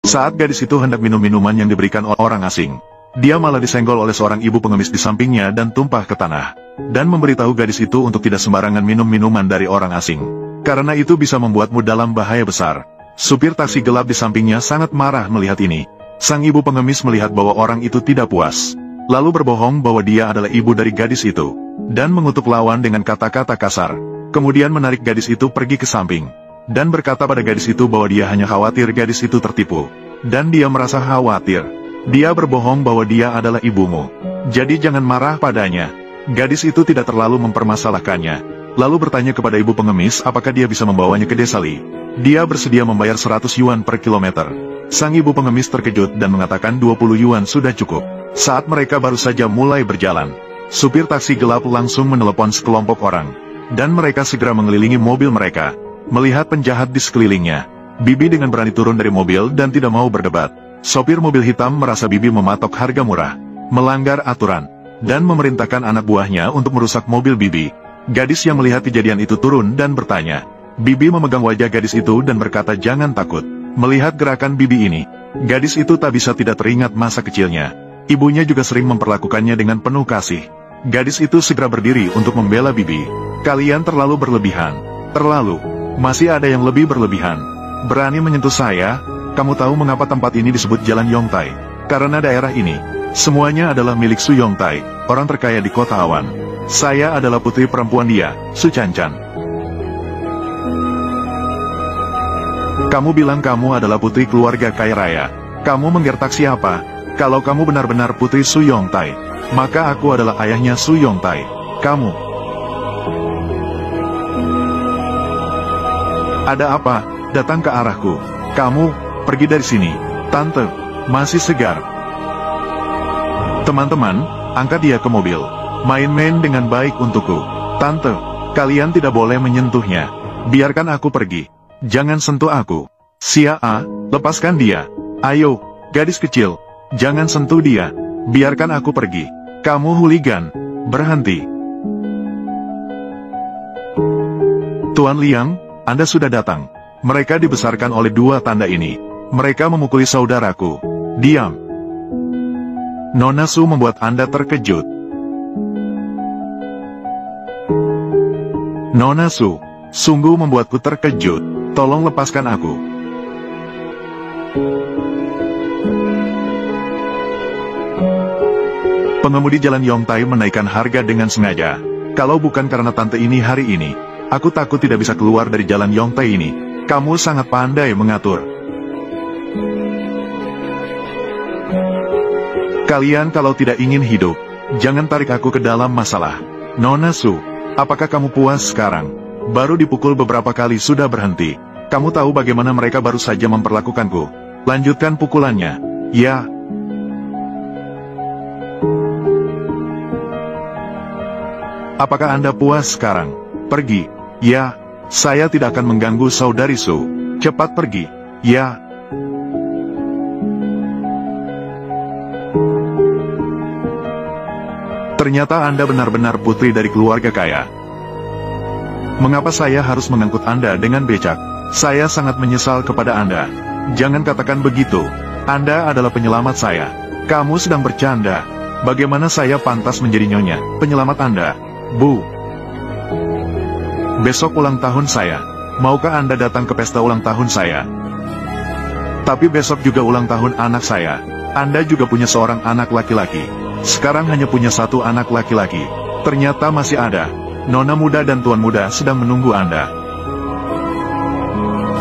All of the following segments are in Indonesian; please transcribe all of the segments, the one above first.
Saat gadis itu hendak minum minuman yang diberikan orang asing, dia malah disenggol oleh seorang ibu pengemis di sampingnya dan tumpah ke tanah. Dan memberitahu gadis itu untuk tidak sembarangan minum minuman dari orang asing, karena itu bisa membuatmu dalam bahaya besar. Supir taksi gelap di sampingnya sangat marah melihat ini. Sang ibu pengemis melihat bahwa orang itu tidak puas, lalu berbohong bahwa dia adalah ibu dari gadis itu, dan mengutuk lawan dengan kata-kata kasar. Kemudian menarik gadis itu pergi ke samping, dan berkata pada gadis itu bahwa dia hanya khawatir gadis itu tertipu, dan dia merasa khawatir. Dia berbohong bahwa dia adalah ibumu, jadi jangan marah padanya. Gadis itu tidak terlalu mempermasalahkannya, lalu bertanya kepada ibu pengemis apakah dia bisa membawanya ke desa Li. Dia bersedia membayar 100 yuan per kilometer. Sang ibu pengemis terkejut dan mengatakan 20 yuan sudah cukup. Saat mereka baru saja mulai berjalan, supir taksi gelap langsung menelepon sekelompok orang, dan mereka segera mengelilingi mobil mereka. Melihat penjahat di sekelilingnya, Bibi dengan berani turun dari mobil dan tidak mau berdebat. Sopir mobil hitam merasa Bibi mematok harga murah, melanggar aturan, dan memerintahkan anak buahnya untuk merusak mobil Bibi. Gadis yang melihat kejadian itu turun dan bertanya. Bibi memegang wajah gadis itu dan berkata jangan takut. Melihat gerakan Bibi ini, gadis itu tak bisa tidak teringat masa kecilnya. Ibunya juga sering memperlakukannya dengan penuh kasih. Gadis itu segera berdiri untuk membela Bibi. Kalian terlalu berlebihan. Terlalu. Masih ada yang lebih berlebihan. Berani menyentuh saya? Kamu tahu mengapa tempat ini disebut Jalan Yongtai? Karena daerah ini semuanya adalah milik Su Yongtai, orang terkaya di kota Awan. Saya adalah putri perempuan dia, Su Canchan. Kamu bilang kamu adalah putri keluarga kaya raya. Kamu menggertak siapa? Kalau kamu benar-benar putri Su Yongtai, maka aku adalah ayahnya Su Yongtai. Kamu. Ada apa? Datang ke arahku. Kamu, pergi dari sini. Tante, masih segar. Teman-teman, angkat dia ke mobil. Main-main dengan baik untukku. Tante, kalian tidak boleh menyentuhnya. Biarkan aku pergi. Jangan sentuh aku. Sia A, lepaskan dia. Ayo, gadis kecil. Jangan sentuh dia. Biarkan aku pergi. Kamu hooligan. Berhenti. Tuan Liang, Anda sudah datang. Mereka dibesarkan oleh dua tanda ini. Mereka memukuli saudaraku. Diam. Nona Su membuat Anda terkejut. Nona Su, sungguh membuatku terkejut. Tolong lepaskan aku. Pengemudi Jalan Yongtai menaikkan harga dengan sengaja. Kalau bukan karena tante ini hari ini, aku takut tidak bisa keluar dari Jalan Yongtai ini. Kamu sangat pandai mengatur. Kalian kalau tidak ingin hidup, jangan tarik aku ke dalam masalah. Nona Su, apakah kamu puas sekarang? Baru dipukul beberapa kali sudah berhenti. Kamu tahu bagaimana mereka baru saja memperlakukanku. Lanjutkan pukulannya. Ya. Apakah Anda puas sekarang? Pergi. Ya. Saya tidak akan mengganggu saudari Su. Cepat pergi. Ya. Ternyata Anda benar-benar putri dari keluarga kaya. Mengapa saya harus mengangkut Anda dengan becak? Saya sangat menyesal kepada Anda. Jangan katakan begitu. Anda adalah penyelamat saya. Kamu sedang bercanda. Bagaimana saya pantas menjadi nyonya, penyelamat Anda? Bu. Besok ulang tahun saya. Maukah Anda datang ke pesta ulang tahun saya? Tapi besok juga ulang tahun anak saya. Anda juga punya seorang anak laki-laki. Sekarang hanya punya satu anak laki-laki. Ternyata masih ada. Nona muda dan tuan muda sedang menunggu Anda.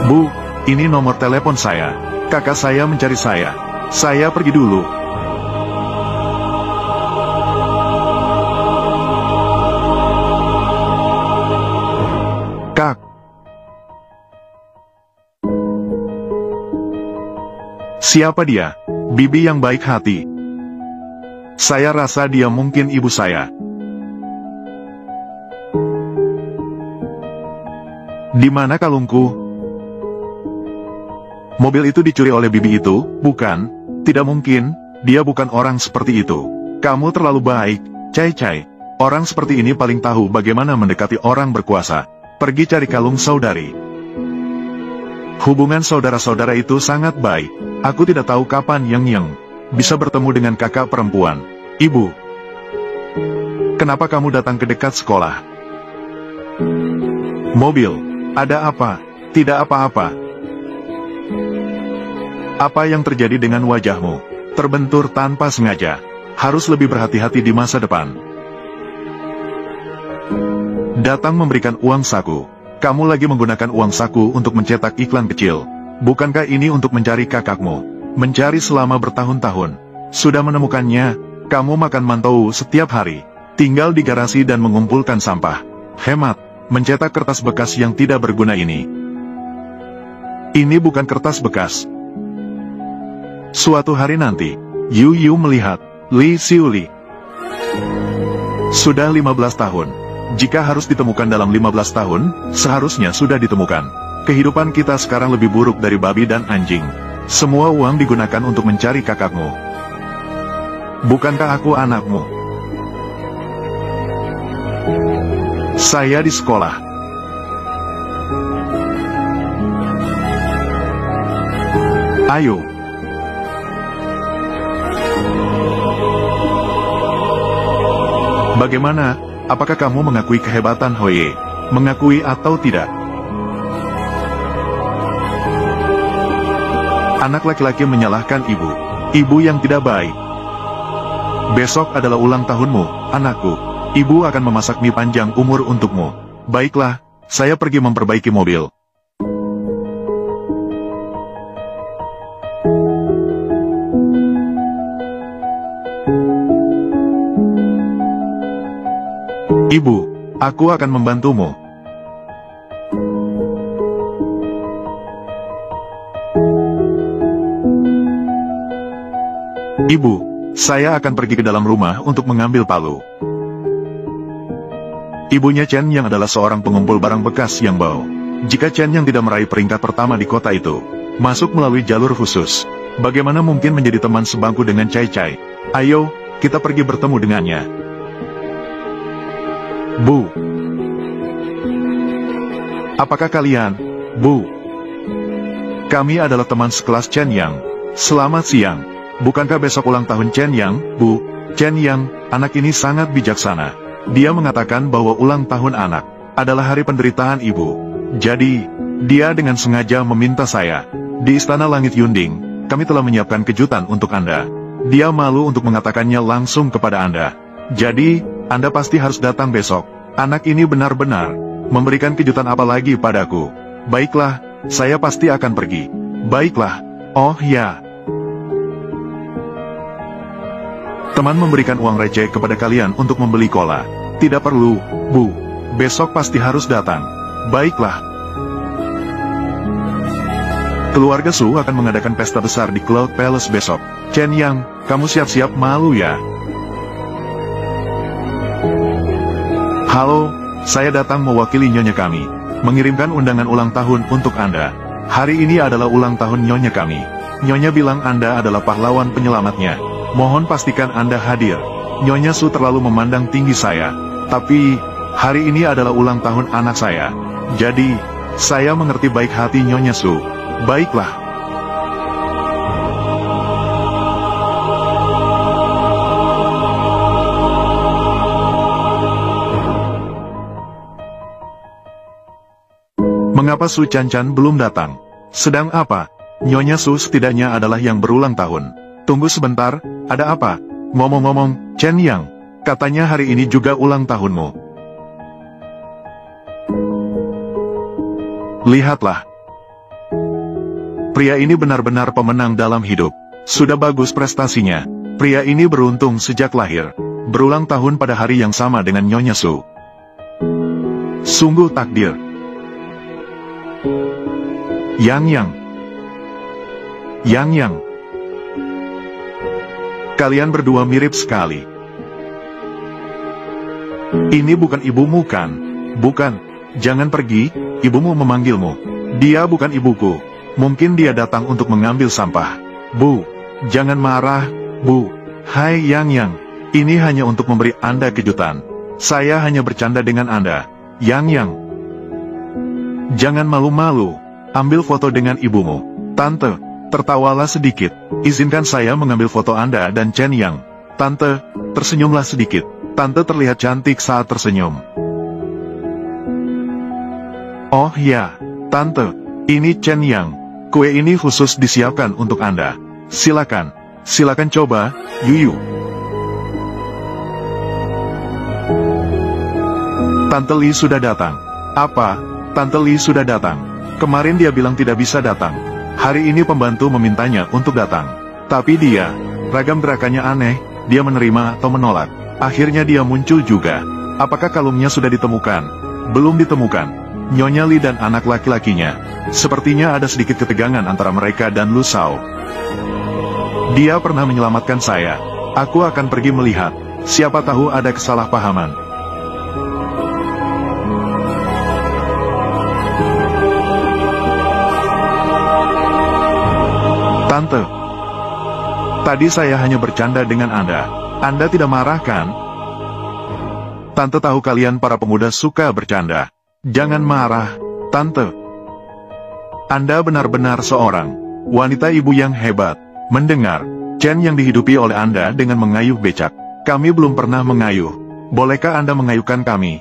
Bu, ini nomor telepon saya. Kakak saya mencari saya. Saya pergi dulu. Kak. Siapa dia? Bibi yang baik hati. Saya rasa dia mungkin ibu saya. Di mana kalungku? Mobil itu dicuri oleh bibi itu, bukan? Tidak mungkin, dia bukan orang seperti itu. Kamu terlalu baik, Cai-Cai. Orang seperti ini paling tahu bagaimana mendekati orang berkuasa. Pergi cari kalung saudari. Hubungan saudara-saudara itu sangat baik. Aku tidak tahu kapan Yang bisa bertemu dengan kakak perempuan. Ibu, kenapa kamu datang ke dekat sekolah? Mobil, ada apa? Tidak apa-apa. Apa yang terjadi dengan wajahmu? Terbentur tanpa sengaja. Harus lebih berhati-hati di masa depan. Datang memberikan uang saku. Kamu lagi menggunakan uang saku untuk mencetak iklan kecil. Bukankah ini untuk mencari kakakmu? Mencari selama bertahun-tahun. Sudah menemukannya, kamu makan mantou setiap hari. Tinggal di garasi dan mengumpulkan sampah. Hemat, mencetak kertas bekas yang tidak berguna ini. Ini bukan kertas bekas. Suatu hari nanti, Yu melihat Li Xiuli. Sudah 15 tahun. Jika harus ditemukan dalam 15 tahun, seharusnya sudah ditemukan. Kehidupan kita sekarang lebih buruk dari babi dan anjing. Semua uang digunakan untuk mencari kakakmu. Bukankah aku anakmu? Saya di sekolah. Ayo. Bagaimana? Apakah kamu mengakui kehebatan Hoye? Mengakui atau tidak? Anak laki-laki menyalahkan ibu. Ibu yang tidak baik. Besok adalah ulang tahunmu, anakku. Ibu akan memasak mie panjang umur untukmu. Baiklah, saya pergi memperbaiki mobil. Ibu, aku akan membantumu. Ibu, saya akan pergi ke dalam rumah untuk mengambil palu. Ibunya Chen Yang adalah seorang pengumpul barang bekas yang bau. Jika Chen Yang tidak meraih peringkat pertama di kota itu, masuk melalui jalur khusus, bagaimana mungkin menjadi teman sebangku dengan Cai Cai? Ayo, kita pergi bertemu dengannya. Bu. Apakah kalian? Bu. Kami adalah teman sekelas Chen Yang. Selamat siang. Bukankah besok ulang tahun Chen Yang, Bu? Chen Yang, anak ini sangat bijaksana. Dia mengatakan bahwa ulang tahun anak adalah hari penderitaan ibu. Jadi, dia dengan sengaja meminta saya. Di Istana Langit Yunding, kami telah menyiapkan kejutan untuk Anda. Dia malu untuk mengatakannya langsung kepada Anda. Jadi, Anda pasti harus datang besok. Anak ini benar-benar memberikan kejutan apa lagi padaku. Baiklah, saya pasti akan pergi. Baiklah. Oh ya. Teman memberikan uang receh kepada kalian untuk membeli cola. Tidak perlu, Bu. Besok pasti harus datang. Baiklah. Keluarga Su akan mengadakan pesta besar di Cloud Palace besok. Chen Yang, kamu siap-siap malu ya? Halo, saya datang mewakili nyonya kami, mengirimkan undangan ulang tahun untuk Anda. Hari ini adalah ulang tahun nyonya kami. Nyonya bilang Anda adalah pahlawan penyelamatnya. Mohon pastikan Anda hadir. Nyonya Su terlalu memandang tinggi saya. Tapi, hari ini adalah ulang tahun anak saya. Jadi, saya mengerti baik hati Nyonya Su. Baiklah. Mengapa Su Cancan belum datang? Sedang apa? Nyonya Su setidaknya adalah yang berulang tahun. Tunggu sebentar, ada apa? Ngomong-ngomong, Chen Yang, katanya hari ini juga ulang tahunmu. Lihatlah. Pria ini benar-benar pemenang dalam hidup. Sudah bagus prestasinya. Pria ini beruntung sejak lahir. Berulang tahun pada hari yang sama dengan Nyonya Su. Sungguh takdir. Yang. Kalian berdua mirip sekali. Ini bukan ibumu kan? Bukan. Jangan pergi, ibumu memanggilmu. Dia bukan ibuku. Mungkin dia datang untuk mengambil sampah. Bu, jangan marah, Bu. Hai Yang. Ini hanya untuk memberi Anda kejutan. Saya hanya bercanda dengan Anda. Yang. Jangan malu-malu. Ambil foto dengan ibumu. Tante, tertawalah sedikit. Izinkan saya mengambil foto Anda dan Chen Yang. Tante, tersenyumlah sedikit. Tante terlihat cantik saat tersenyum. Oh ya, Tante, ini Chen Yang. Kue ini khusus disiapkan untuk Anda. Silakan, silakan coba, Yuyu. Tante Li sudah datang. Apa? Tante Li sudah datang. Kemarin dia bilang tidak bisa datang. Hari ini pembantu memintanya untuk datang. Tapi dia, ragam gerakannya aneh, dia menerima atau menolak. Akhirnya dia muncul juga. Apakah kalungnya sudah ditemukan? Belum ditemukan. Nyonya Li dan anak laki-lakinya. Sepertinya ada sedikit ketegangan antara mereka dan Lu Shao. Dia pernah menyelamatkan saya. Aku akan pergi melihat. Siapa tahu ada kesalahpahaman. Tante, tadi saya hanya bercanda dengan Anda. Anda tidak marah kan? Tante tahu kalian para pemuda suka bercanda. Jangan marah, Tante. Anda benar-benar seorang wanita ibu yang hebat. Mendengar Chen yang dihidupi oleh Anda dengan mengayuh becak. Kami belum pernah mengayuh. Bolehkah Anda mengayuhkan kami?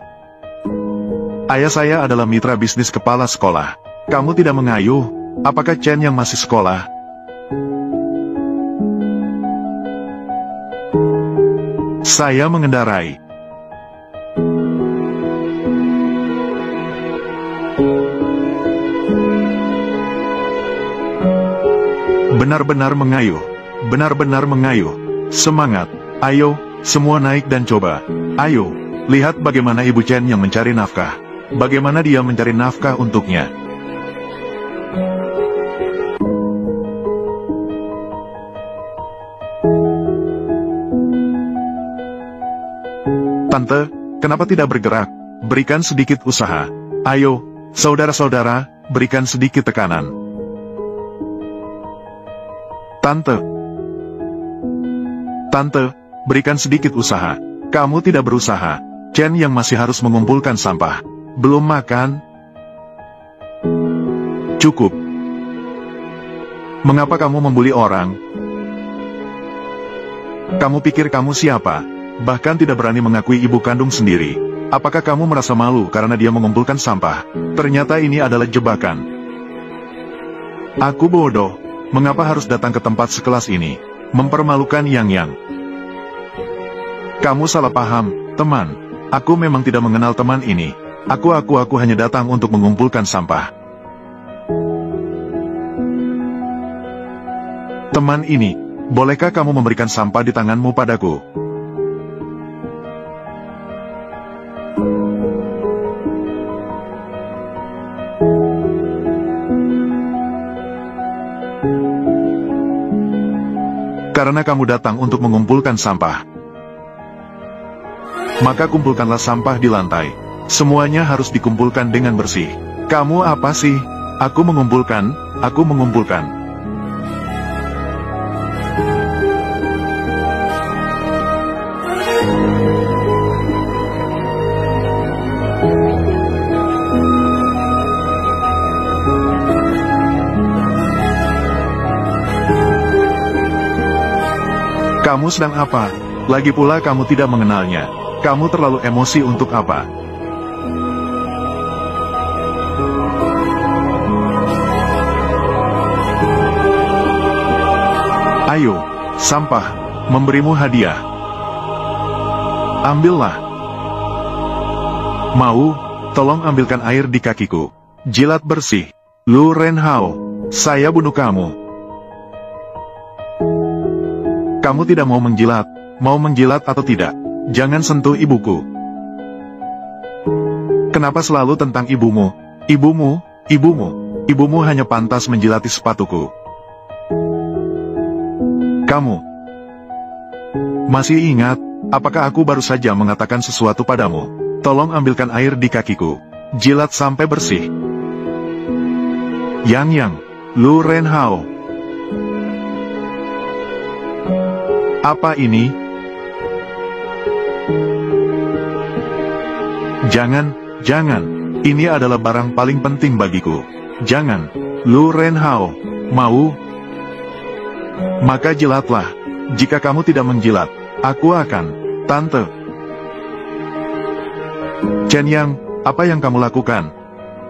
Ayah saya adalah mitra bisnis kepala sekolah. Kamu tidak mengayuh? Apakah Chen yang masih sekolah? Saya mengendarai. Benar-benar mengayuh. Benar-benar mengayuh. Semangat. Ayo, semua naik dan coba. Ayo, lihat bagaimana Ibu Chen yang mencari nafkah. Bagaimana dia mencari nafkah untuknya. Tante, kenapa tidak bergerak? Berikan sedikit usaha. Ayo, saudara-saudara, berikan sedikit tekanan. Tante. Tante, berikan sedikit usaha. Kamu tidak berusaha. Chen yang masih harus mengumpulkan sampah. Belum makan? Cukup. Mengapa kamu membuli orang? Kamu pikir kamu siapa? Bahkan tidak berani mengakui ibu kandung sendiri. Apakah kamu merasa malu karena dia mengumpulkan sampah? Ternyata ini adalah jebakan. Aku bodoh. Mengapa harus datang ke tempat sekelas ini? Mempermalukan Yang. Kamu salah paham, teman. Aku memang tidak mengenal teman ini. Aku hanya datang untuk mengumpulkan sampah. Teman ini, bolehkah kamu memberikan sampah di tanganmu padaku? Karena kamu datang untuk mengumpulkan sampah, maka kumpulkanlah sampah di lantai. Semuanya harus dikumpulkan dengan bersih. Kamu apa sih? Aku mengumpulkan, aku mengumpulkan. Kamu sedang apa? Lagi pula kamu tidak mengenalnya. Kamu terlalu emosi untuk apa? Ayo, sampah, memberimu hadiah. Ambillah. Mau, tolong ambilkan air di kakiku. Jilat bersih. Lu Renhao, saya bunuh kamu. Kamu tidak mau menjilat atau tidak? Jangan sentuh ibuku. Kenapa selalu tentang ibumu? Ibumu hanya pantas menjilati sepatuku. Kamu masih ingat, apakah aku baru saja mengatakan sesuatu padamu? Tolong ambilkan air di kakiku. Jilat sampai bersih. Yang, Lu Renhao. Apa ini? Jangan. Ini adalah barang paling penting bagiku. Jangan. Lu Renhao. Mau? Maka jilatlah. Jika kamu tidak menjilat, aku akan. Tante. Chen Yang, apa yang kamu lakukan?